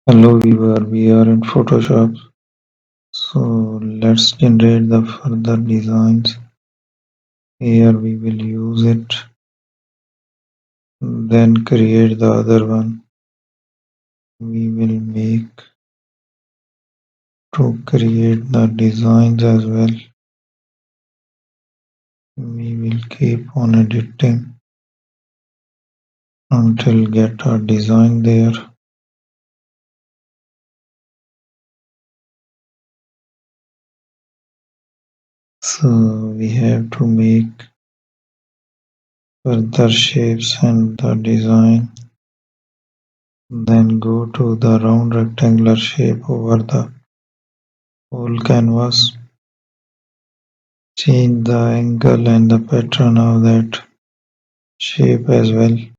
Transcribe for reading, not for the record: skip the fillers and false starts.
Hello viewer, we are in Photoshop. So let's generate the further designs. Here we will use it, then create the other one. We will make to create the designs as well. We will keep on editing until get our design there. So we have to make further shapes and the design. Then go to the round rectangular shape over the whole canvas. Change the angle and the pattern of that shape as well.